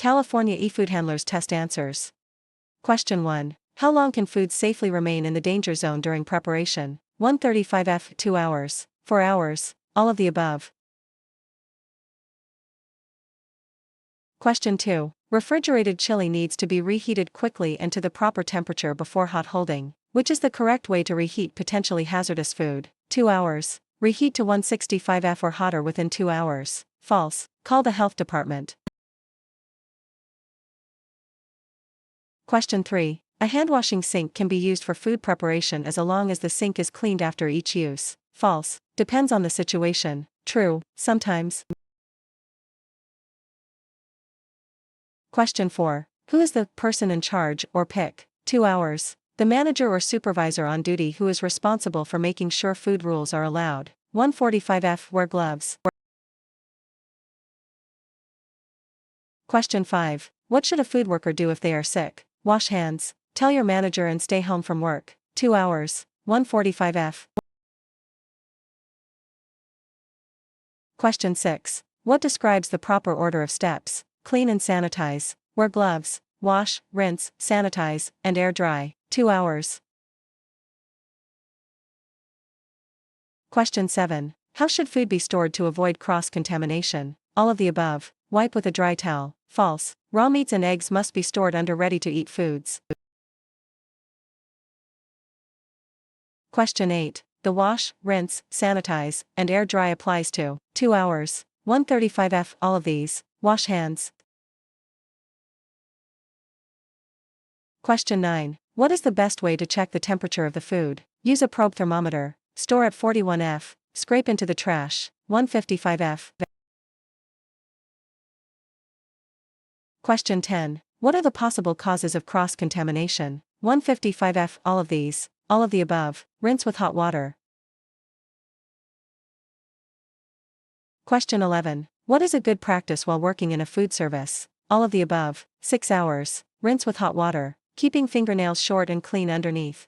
California eFoodHandlers test answers. Question 1. How long can foods safely remain in the danger zone during preparation? 135F 2 hours, 4 hours, all of the above. Question 2. Refrigerated chili needs to be reheated quickly and to the proper temperature before hot holding. Which is the correct way to reheat potentially hazardous food? 2 hours. Reheat to 165F or hotter within 2 hours. False. Call the health department. Question 3. A hand-washing sink can be used for food preparation as long as the sink is cleaned after each use. False. Depends on the situation. True. Sometimes. Question 4. Who is the person in charge or pick? 2 hours. The manager or supervisor on duty who is responsible for making sure food rules are allowed. 145F wear gloves. Question 5. What should a food worker do if they are sick? Wash hands. Tell your manager and stay home from work. 2 hours. 145F. Question 6. What describes the proper order of steps? Clean and sanitize. Wear gloves. Wash, rinse, sanitize, and air dry. 2 hours. Question 7. How should food be stored to avoid cross-contamination? All of the above. Wipe with a dry towel. False. Raw meats and eggs must be stored under ready-to-eat foods. Question 8. The wash, rinse, sanitize, and air dry applies to 2 hours. 135F all of these. Wash hands. Question 9. What is the best way to check the temperature of the food? Use a probe thermometer. Store at 41F. Scrape into the trash. 155F. Question 10. What are the possible causes of cross-contamination? 155F all of these. All of the above. Rinse with hot water. Question 11. What is a good practice while working in a food service? All of the above. 6 hours. Rinse with hot water. Keeping fingernails short and clean underneath.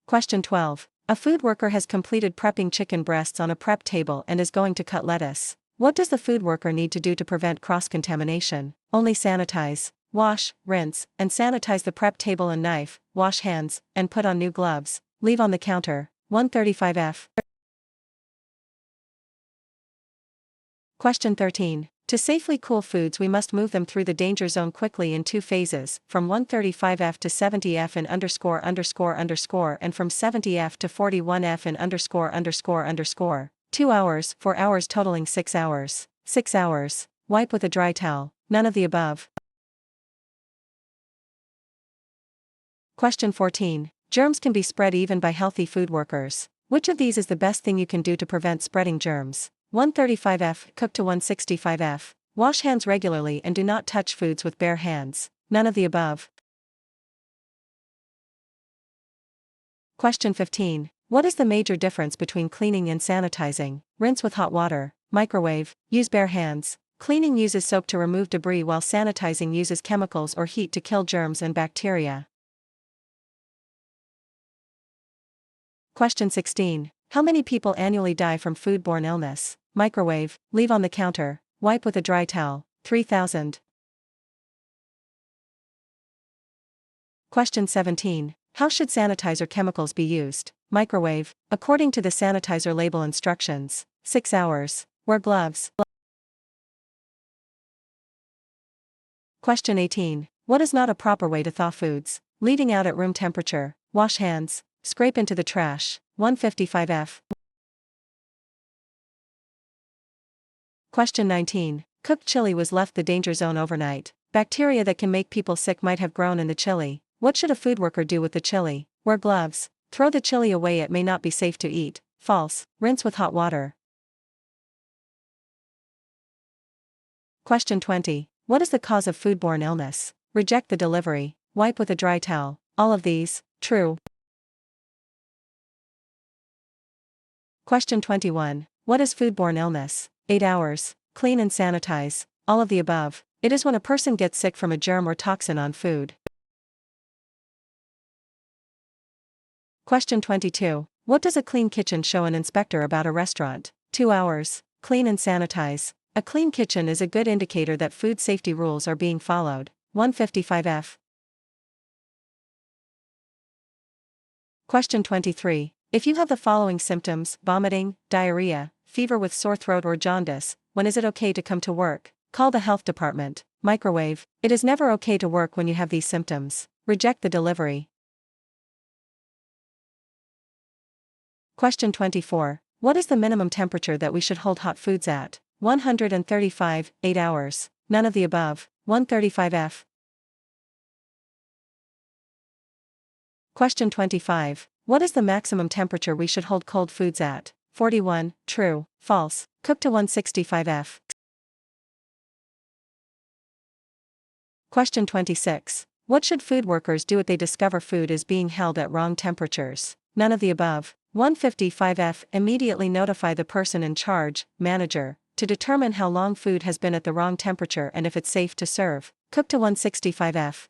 Question 12. A food worker has completed prepping chicken breasts on a prep table and is going to cut lettuce. What does the food worker need to do to prevent cross-contamination? Only sanitize. Wash, rinse, and sanitize the prep table and knife. Wash hands, and put on new gloves. Leave on the counter. 135F. Question 13. To safely cool foods we must move them through the danger zone quickly in 2 phases, from 135F to 70F in ____ and from 70F to 41F in ____. 2 hours, 4 hours totaling 6 hours. 6 hours. Wipe with a dry towel. None of the above. Question 14. Germs can be spread even by healthy food workers. Which of these is the best thing you can do to prevent spreading germs? 135F, cook to 165F. Wash hands regularly and do not touch foods with bare hands. None of the above. Question 15. What is the major difference between cleaning and sanitizing? Rinse with hot water. Microwave. Use bare hands. Cleaning uses soap to remove debris while sanitizing uses chemicals or heat to kill germs and bacteria. Question 16. How many people annually die from foodborne illness? Microwave. Leave on the counter. Wipe with a dry towel. 3,000. Question 17. How should sanitizer chemicals be used? Microwave. According to the sanitizer label instructions. 6 hours. Wear gloves. Question 18. What is not a proper way to thaw foods? Leaving out at room temperature. Wash hands. Scrape into the trash. 155F. Question 19. Cooked chili was left the danger zone overnight. Bacteria that can make people sick might have grown in the chili. What should a food worker do with the chili? Wear gloves. Throw the chili away, it may not be safe to eat. False. Rinse with hot water. Question 20. What is the cause of foodborne illness? Reject the delivery. Wipe with a dry towel. All of these. True. Question 21. What is foodborne illness? 8 hours. Clean and sanitize. All of the above. It is when a person gets sick from a germ or toxin on food. Question 22. What does a clean kitchen show an inspector about a restaurant? 2 hours. Clean and sanitize. A clean kitchen is a good indicator that food safety rules are being followed. 155F. Question 23. If you have the following symptoms: vomiting, diarrhea, fever with sore throat or jaundice, when is it okay to come to work? Call the health department. Microwave. It is never okay to work when you have these symptoms. Reject the delivery. Question 24. What is the minimum temperature that we should hold hot foods at? 135, 8 hours. None of the above. 135F. Question 25. What is the maximum temperature we should hold cold foods at? 41, true, false. Cook to 165F. Question 26. What should food workers do if they discover food is being held at wrong temperatures? None of the above. 155F. Immediately notify the person in charge, manager, to determine how long food has been at the wrong temperature and if it's safe to serve. Cook to 165F.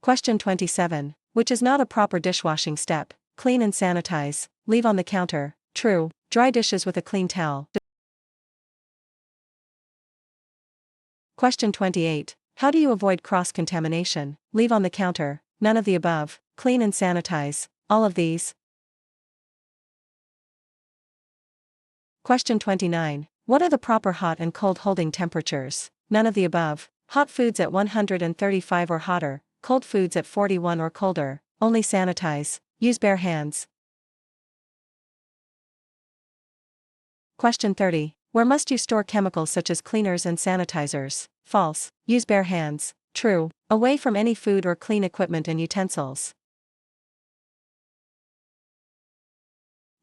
Question 27. Which is not a proper dishwashing step? Clean and sanitize. Leave on the counter. True. Dry dishes with a clean towel. Question 28. How do you avoid cross-contamination? Leave on the counter. None of the above. Clean and sanitize. All of these. Question 29. What are the proper hot and cold holding temperatures? None of the above. Hot foods at 135 or hotter, cold foods at 41 or colder. Only sanitize. Use bare hands. Question 30. Where must you store chemicals such as cleaners and sanitizers? False. Use bare hands. True. Away from any food or clean equipment and utensils.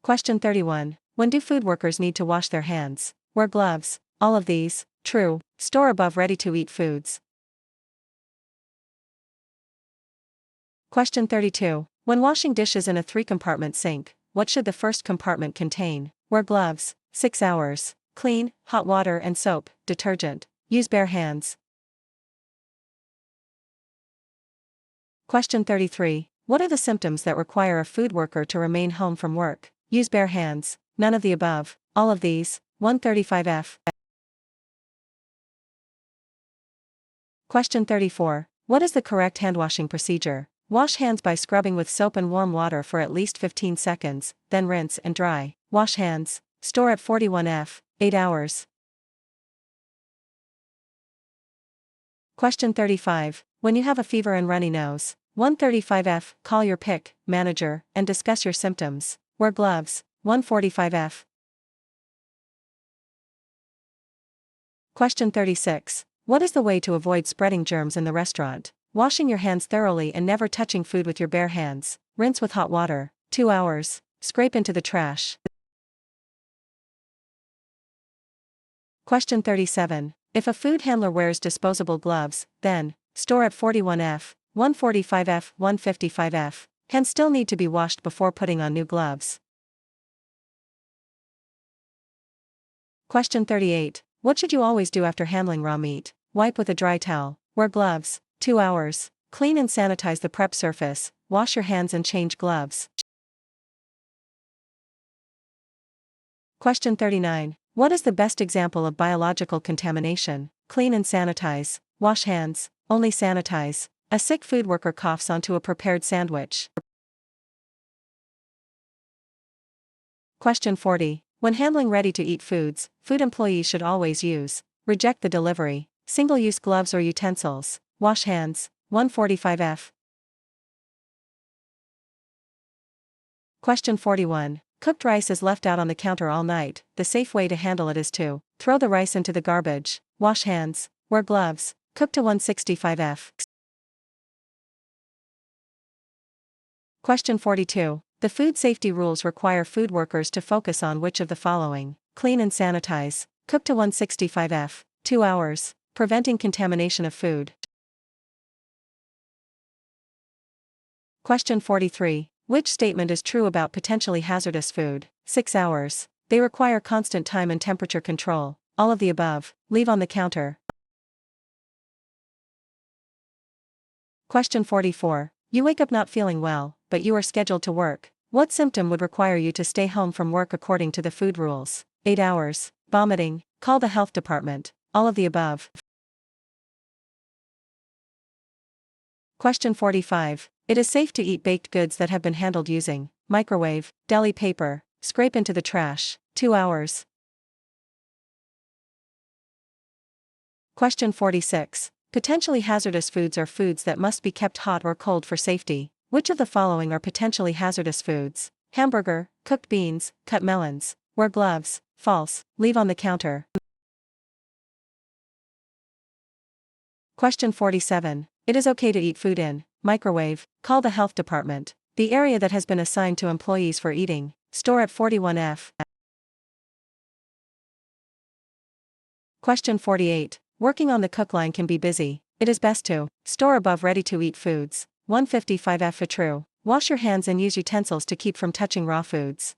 Question 31. When do food workers need to wash their hands? Wear gloves. All of these. True. Store above ready-to-eat foods. Question 32. When washing dishes in a 3-compartment sink, what should the first compartment contain? Wear gloves. 6 hours. Clean, hot water and soap, detergent. Use bare hands. Question 33. What are the symptoms that require a food worker to remain home from work? Use bare hands. None of the above. All of these. 135F. Question 34. What is the correct handwashing procedure? Wash hands by scrubbing with soap and warm water for at least 15 seconds, then rinse and dry. Wash hands. Store at 41F, 8 hours. Question 35. When you have a fever and runny nose, 135F, call your PIC manager and discuss your symptoms. Wear gloves. 145F. Question 36. What is the way to avoid spreading germs in the restaurant? Washing your hands thoroughly and never touching food with your bare hands. Rinse with hot water. 2 hours. Scrape into the trash. Question 37. If a food handler wears disposable gloves, then, store at 41F, 145F, 155F, hands still need to be washed before putting on new gloves. Question 38. What should you always do after handling raw meat? Wipe with a dry towel. Wear gloves. 2 hours. Clean and sanitize the prep surface. Wash your hands and change gloves. Question 39. What is the best example of biological contamination? Clean and sanitize. Wash hands. Only sanitize. A sick food worker coughs onto a prepared sandwich. Question 40. When handling ready-to-eat foods, food employees should always use. Reject the delivery. Single-use gloves or utensils. Wash hands. 145F. Question 41. Cooked rice is left out on the counter all night. The safe way to handle it is to throw the rice into the garbage. Wash hands. Wear gloves. Cook to 165F. Question 42. The food safety rules require food workers to focus on which of the following? Clean and sanitize. Cook to 165F. 2 hours. Preventing contamination of food. Question 43. Which statement is true about potentially hazardous food? 6 hours. They require constant time and temperature control. All of the above. Leave on the counter. Question 44. You wake up not feeling well, but you are scheduled to work. What symptom would require you to stay home from work according to the food rules? 8 hours. Vomiting. Call the health department. All of the above. Question 45. It is safe to eat baked goods that have been handled using microwave, deli paper, scrape into the trash. 2 hours. Question 46. Potentially hazardous foods are foods that must be kept hot or cold for safety. Which of the following are potentially hazardous foods? Hamburger, cooked beans, cut melons. Wear gloves. False. Leave on the counter. Question 47. It is okay to eat food in microwave. Call the health department. The area that has been assigned to employees for eating. Store at 41F. Question 48. Working on the cook line can be busy. It is best to store above ready-to-eat foods. 155F. True. Wash your hands and use utensils to keep from touching raw foods.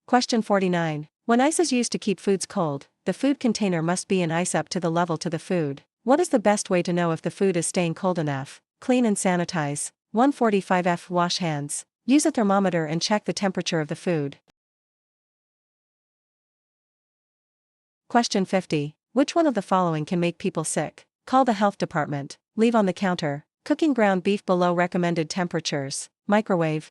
Question 49. When ice is used to keep foods cold, the food container must be in ice up to the level to the food. What is the best way to know if the food is staying cold enough? Clean and sanitize. 145F. Wash hands. Use a thermometer and check the temperature of the food. Question 50. Which one of the following can make people sick? Call the health department. Leave on the counter. Cooking ground beef below recommended temperatures. Microwave.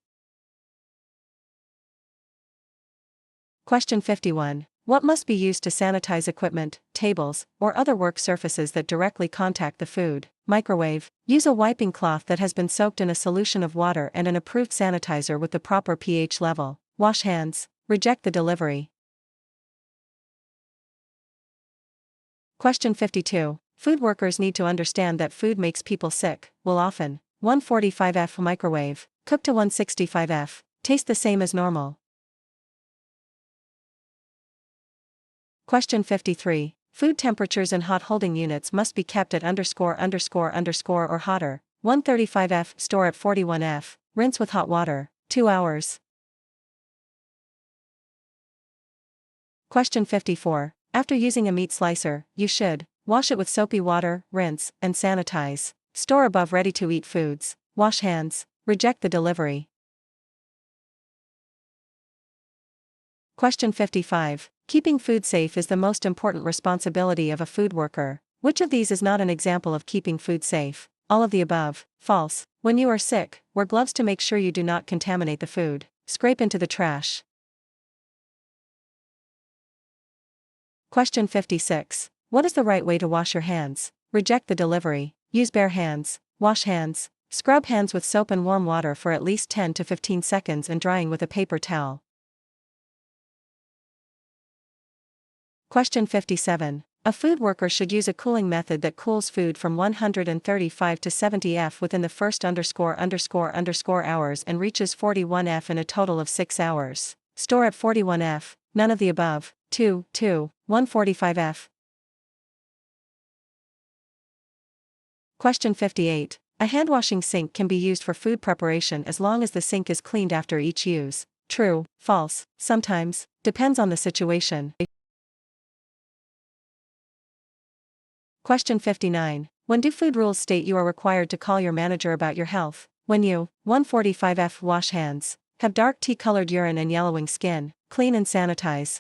Question 51. What must be used to sanitize equipment, tables, or other work surfaces that directly contact the food? Microwave. Use a wiping cloth that has been soaked in a solution of water and an approved sanitizer with the proper pH level. Wash hands. Reject the delivery. Question 52. Food workers need to understand that food makes people sick. Will often. 145F. Microwave. Cook to 165F. Taste the same as normal. Question 53. Food temperatures in hot holding units must be kept at ___ or hotter. 135F. Store at 41F. Rinse with hot water. 2 hours. Question 54. After using a meat slicer, you should wash it with soapy water, rinse, and sanitize. Store above ready-to-eat foods. Wash hands. Reject the delivery. Question 55. Keeping food safe is the most important responsibility of a food worker. Which of these is not an example of keeping food safe? All of the above. False. When you are sick, wear gloves to make sure you do not contaminate the food. Scrape into the trash. Question 56. What is the right way to wash your hands? Reject the delivery. Use bare hands. Wash hands. Scrub hands with soap and warm water for at least 10 to 15 seconds and drying with a paper towel. Question 57. A food worker should use a cooling method that cools food from 135 to 70F within the first ___ hours and reaches 41F in a total of 6 hours. Store at 41F. None of the above. 145F. Question 58. A hand-washing sink can be used for food preparation as long as the sink is cleaned after each use. True, false, sometimes, depends on the situation. Question 59. When do food rules state you are required to call your manager about your health? When you 145F. Wash hands. Have dark tea-colored urine and yellowing skin. Clean and sanitize.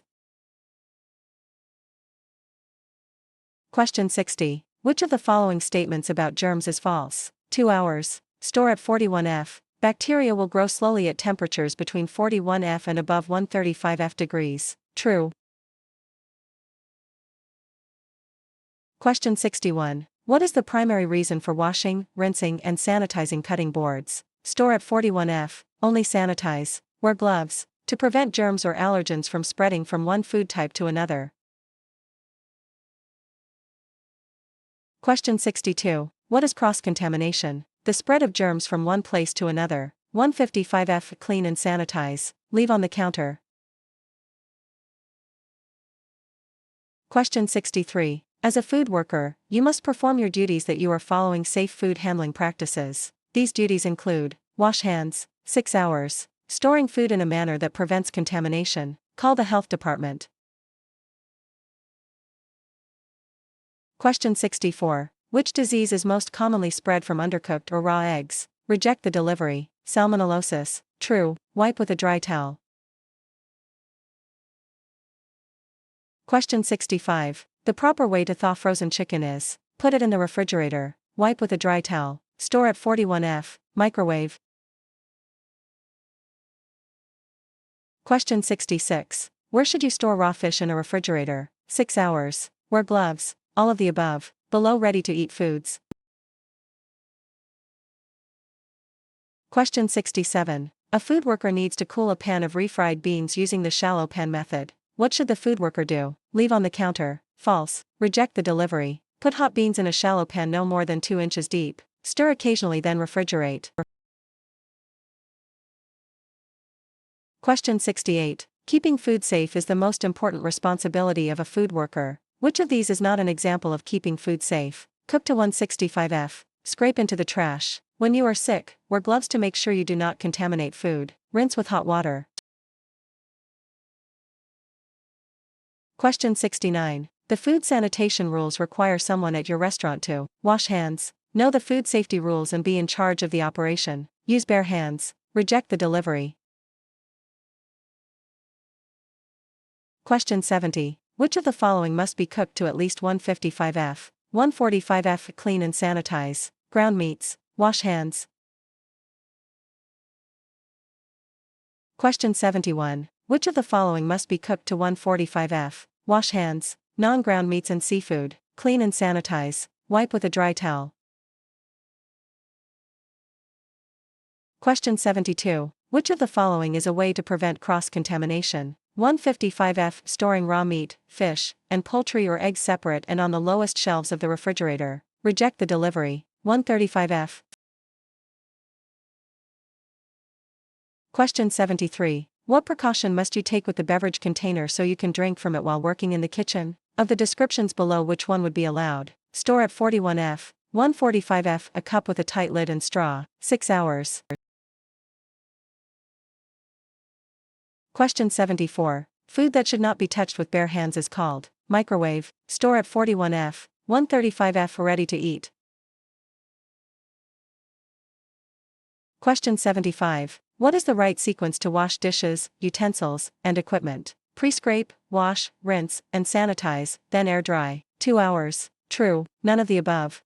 Question 60. Which of the following statements about germs is false? 2 hours. Store at 41F. Bacteria will grow slowly at temperatures between 41F and above 135F degrees. True. Question 61. What is the primary reason for washing, rinsing, and sanitizing cutting boards? Store at 41F. Only sanitize. Wear gloves. To prevent germs or allergens from spreading from one food type to another. Question 62. What is cross-contamination? The spread of germs from one place to another. 155F. Clean and sanitize. Leave on the counter. Question 63. As a food worker, you must perform your duties that you are following safe food handling practices. These duties include wash hands, 6 hours, storing food in a manner that prevents contamination, call the health department. Question 64. Which disease is most commonly spread from undercooked or raw eggs? reject the delivery. Salmonellosis, true, wipe with a dry towel. Question 65. The proper way to thaw frozen chicken is: put it in the refrigerator, wipe with a dry towel, store at 41°F, microwave. Question 66. Where should you store raw fish in a refrigerator? 6 hours. Wear gloves. All of the above. Below ready-to-eat foods. Question 67. A food worker needs to cool a pan of refried beans using the shallow pan method. What should the food worker do? Leave on the counter. False. Reject the delivery. Put hot beans in a shallow pan no more than 2 inches deep. Stir occasionally, then refrigerate. Question 68. Keeping food safe is the most important responsibility of a food worker. Which of these is not an example of keeping food safe? Cook to 165°F. Scrape into the trash. When you are sick, wear gloves to make sure you do not contaminate food. Rinse with hot water. Question 69. The food sanitation rules require someone at your restaurant to wash hands, know the food safety rules, and be in charge of the operation. Use bare hands. Reject the delivery. Question 70. Which of the following must be cooked to at least 155°F? 145°F. Clean and sanitize. Ground meats. Wash hands. Question 71. Which of the following must be cooked to 145°F? Wash hands. Non-ground meats and seafood. Clean and sanitize. Wipe with a dry towel. Question 72. Which of the following is a way to prevent cross-contamination? 155°F. Storing raw meat, fish, and poultry or eggs separate and on the lowest shelves of the refrigerator. Reject the delivery. 135°F. Question 73. What precaution must you take with the beverage container so you can drink from it while working in the kitchen? Of the descriptions below, which one would be allowed? Store at 41°F. 145°F. A cup with a tight lid and straw. 6 hours. Question 74. Food that should not be touched with bare hands is called microwave. Store at 41°F. 135°F. Ready to eat. Question 75. What is the right sequence to wash dishes, utensils, and equipment? Pre-scrape, wash, rinse, and sanitize, then air dry. 2 hours. True, none of the above.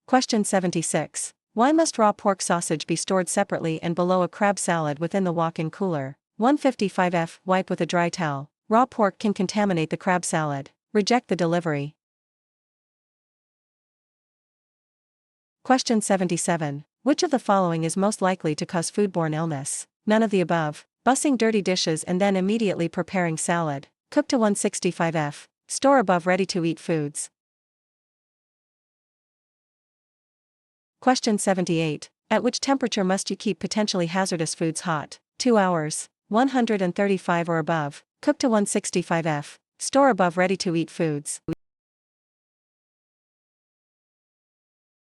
Question 76. Why must raw pork sausage be stored separately and below a crab salad within the walk-in cooler? 155°F. Wipe with a dry towel. Raw pork can contaminate the crab salad. Reject the delivery. Question 77. Which of the following is most likely to cause foodborne illness? None of the above. Bussing dirty dishes and then immediately preparing salad. Cook to 165°F. Store above ready-to-eat foods. Question 78. At which temperature must you keep potentially hazardous foods hot? 2 hours. 135 or above. Cook to 165°F. Store above ready-to-eat foods.